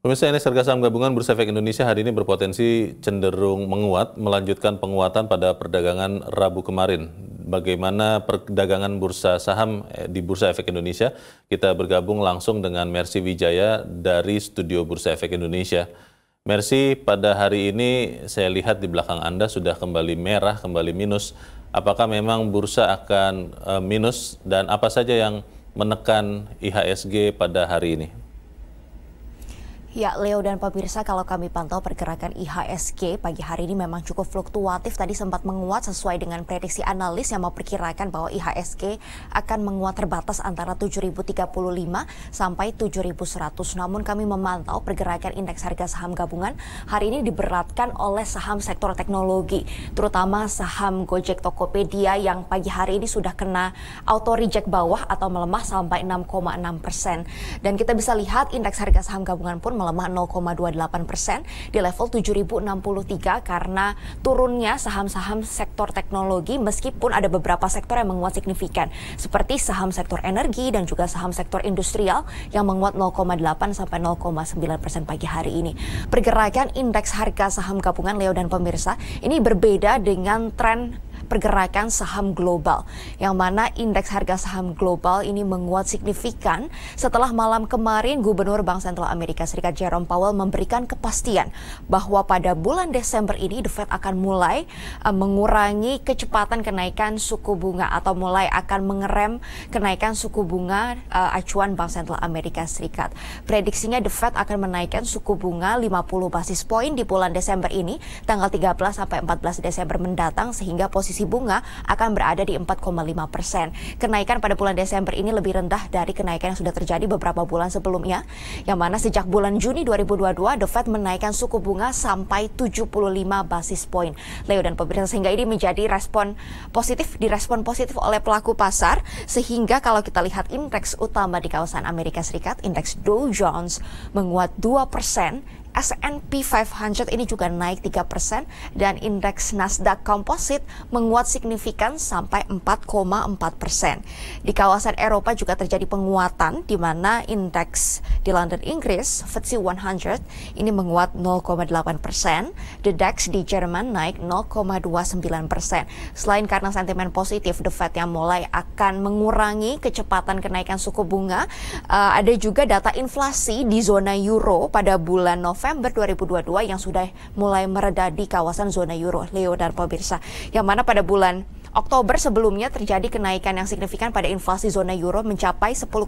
Pemirsa, indeks harga saham gabungan Bursa Efek Indonesia hari ini berpotensi cenderung menguat, melanjutkan penguatan pada perdagangan Rabu kemarin. Bagaimana perdagangan bursa saham di Bursa Efek Indonesia? Kita bergabung langsung dengan Mercy Wijaya dari Studio Bursa Efek Indonesia. Mercy, pada hari ini saya lihat di belakang Anda sudah kembali merah, kembali minus. Apakah memang bursa akan minus dan apa saja yang menekan IHSG pada hari ini? Ya, Leo dan pemirsa, kalau kami pantau pergerakan IHSG pagi hari ini memang cukup fluktuatif. Tadi sempat menguat sesuai dengan prediksi analis yang memperkirakan bahwa IHSG akan menguat terbatas antara 7.035 sampai 7.100. Namun kami memantau pergerakan indeks harga saham gabungan hari ini diberatkan oleh saham sektor teknologi, terutama saham Gojek Tokopedia yang pagi hari ini sudah kena auto reject bawah atau melemah sampai 6,6%. Dan kita bisa lihat indeks harga saham gabungan pun melemah 0,28% di level 7.063 karena turunnya saham-saham sektor teknologi meskipun ada beberapa sektor yang menguat signifikan seperti saham sektor energi dan juga saham sektor industrial yang menguat 0,8 sampai 0,9% pagi hari ini. Pergerakan indeks harga saham gabungan, Leo dan pemirsa, ini berbeda dengan tren pergerakan saham global, yang mana indeks harga saham global ini menguat signifikan setelah malam kemarin Gubernur Bank Sentral Amerika Serikat Jerome Powell memberikan kepastian bahwa pada bulan Desember ini The Fed akan mulai mengurangi kecepatan kenaikan suku bunga atau mulai akan mengerem kenaikan suku bunga acuan Bank Sentral Amerika Serikat. Prediksinya The Fed akan menaikkan suku bunga 50 basis poin di bulan Desember ini, tanggal 13 sampai 14 Desember mendatang, sehingga posisi bunga akan berada di 4,5%. Kenaikan pada bulan Desember ini lebih rendah dari kenaikan yang sudah terjadi beberapa bulan sebelumnya, yang mana sejak bulan Juni 2022 The Fed menaikkan suku bunga sampai 75 basis poin. Leo dan pemirsa, sehingga ini menjadi direspon positif oleh pelaku pasar, sehingga kalau kita lihat indeks utama di kawasan Amerika Serikat, indeks Dow Jones menguat 2%, S&P 500 ini juga naik 3%, dan indeks Nasdaq Composite menguat signifikan sampai 4,4%. Di kawasan Eropa juga terjadi penguatan, di mana indeks di London, Inggris, FTSE 100 ini menguat 0,8%, The DAX di Jerman naik 0,29%. Selain karena sentimen positif The Fed yang mulai akan mengurangi kecepatan kenaikan suku bunga, ada juga data inflasi di zona euro pada bulan November 2022 yang sudah mulai mereda di kawasan zona euro, Leo dan pemirsa, yang mana pada bulan Oktober sebelumnya terjadi kenaikan yang signifikan pada inflasi zona euro mencapai 10,6%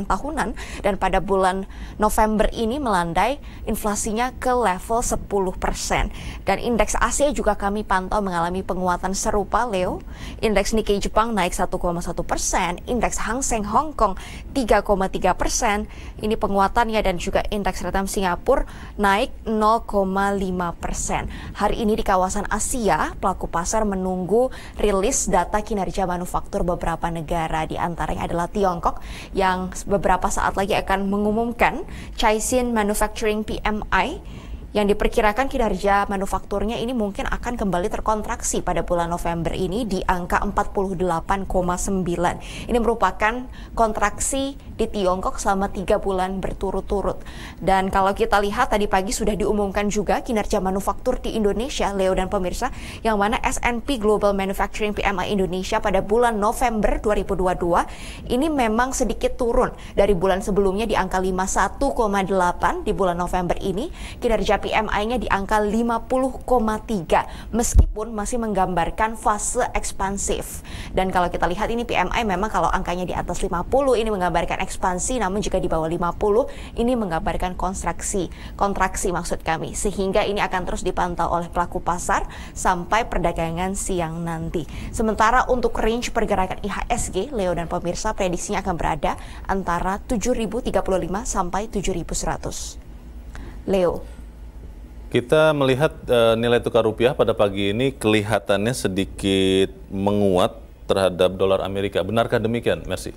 tahunan, dan pada bulan November ini melandai inflasinya ke level 10%. Dan indeks Asia juga kami pantau mengalami penguatan serupa, Leo. Indeks Nikkei Jepang naik 1,1%, indeks Hang Seng Hong Kong 3,3%, ini penguatannya, dan juga indeks Retam Singapura naik 0,5%. Hari ini di kawasan Asia, pelaku pasar menunggu rilis data kinerja manufaktur beberapa negara, di antaranya adalah Tiongkok yang beberapa saat lagi akan mengumumkan Caixin Manufacturing PMI, yang diperkirakan kinerja manufakturnya ini mungkin akan kembali terkontraksi pada bulan November ini di angka 48,9. Ini merupakan kontraksi di Tiongkok selama 3 bulan berturut-turut. Dan kalau kita lihat tadi pagi sudah diumumkan juga kinerja manufaktur di Indonesia, Leo dan pemirsa, yang mana S&P Global Manufacturing PMI Indonesia pada bulan November 2022 ini memang sedikit turun dari bulan sebelumnya di angka 51,8. Di bulan November ini kinerja PMI-nya di angka 50,3, meskipun masih menggambarkan fase ekspansif. Dan kalau kita lihat ini PMI memang kalau angkanya di atas 50 ini menggambarkan ekspansi, namun jika di bawah 50 ini menggambarkan kontraksi maksud kami. Sehingga ini akan terus dipantau oleh pelaku pasar sampai perdagangan siang nanti. Sementara untuk range pergerakan IHSG, Leo dan pemirsa, prediksinya akan berada antara 7.035 sampai 7.100. Leo. Kita melihat nilai tukar rupiah pada pagi ini kelihatannya sedikit menguat terhadap dolar Amerika. Benarkah demikian, Mercy?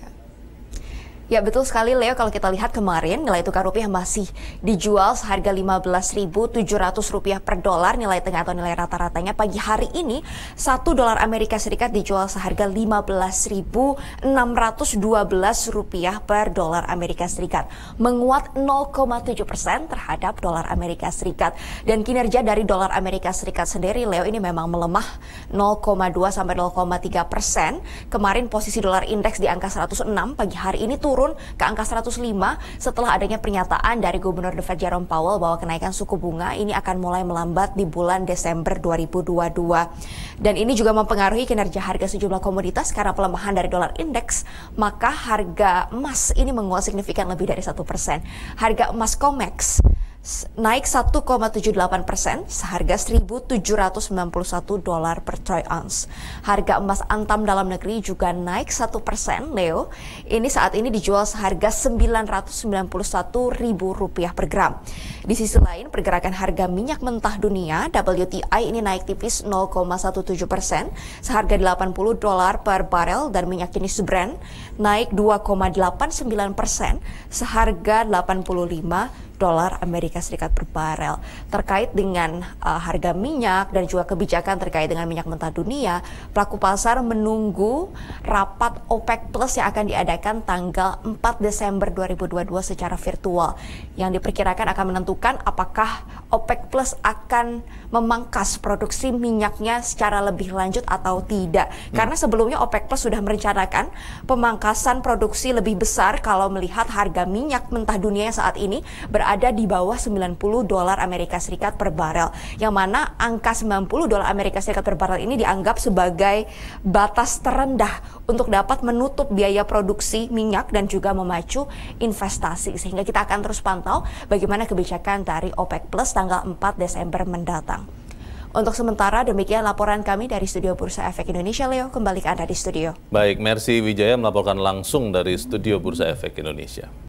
Ya betul sekali Leo, kalau kita lihat kemarin nilai tukar rupiah masih dijual seharga Rp15.700 per dolar nilai tengah atau nilai rata-ratanya. Pagi hari ini 1 dolar Amerika Serikat dijual seharga Rp15.612 per dolar Amerika Serikat, menguat 0,7% terhadap dolar Amerika Serikat. Dan kinerja dari dolar Amerika Serikat sendiri Leo ini memang melemah 0,2 sampai 0,3%. Kemarin posisi dolar indeks di angka 106, pagi hari ini turun ke angka 105 setelah adanya pernyataan dari Gubernur The Fed Jerome Powell bahwa kenaikan suku bunga ini akan mulai melambat di bulan Desember 2022. Dan ini juga mempengaruhi kinerja harga sejumlah komoditas karena pelemahan dari dolar indeks, maka harga emas ini menguat signifikan lebih dari 1%. Harga emas COMEX naik 1,78% seharga $1.791 per troy ounce. Harga emas antam dalam negeri juga naik 1%, Leo. Ini saat ini dijual seharga Rp991.000 per gram. Di sisi lain, pergerakan harga minyak mentah dunia WTI ini naik tipis 0,17% seharga $80 per barel, dan minyak jenis Brent naik 2,89% seharga $85 Amerika Serikat per barel. Terkait dengan harga minyak dan juga kebijakan terkait dengan minyak mentah dunia, pelaku pasar menunggu rapat OPEC Plus yang akan diadakan tanggal 4 Desember 2022 secara virtual, yang diperkirakan akan menentukan apakah OPEC Plus akan memangkas produksi minyaknya secara lebih lanjut atau tidak. Karena sebelumnya OPEC Plus sudah merencanakan pemangkasan produksi lebih besar kalau melihat harga minyak mentah dunia yang saat ini berada di bawah $90 Amerika Serikat per barel, yang mana angka $90 Amerika Serikat per barel ini dianggap sebagai batas terendah untuk dapat menutup biaya produksi minyak dan juga memacu investasi. Sehingga kita akan terus pantau bagaimana kebijakan dari OPEC Plus tanggal 4 Desember mendatang. Untuk sementara demikian laporan kami dari Studio Bursa Efek Indonesia. Leo, kembali ke Anda di studio. Baik, Mercy Wijaya melaporkan langsung dari Studio Bursa Efek Indonesia.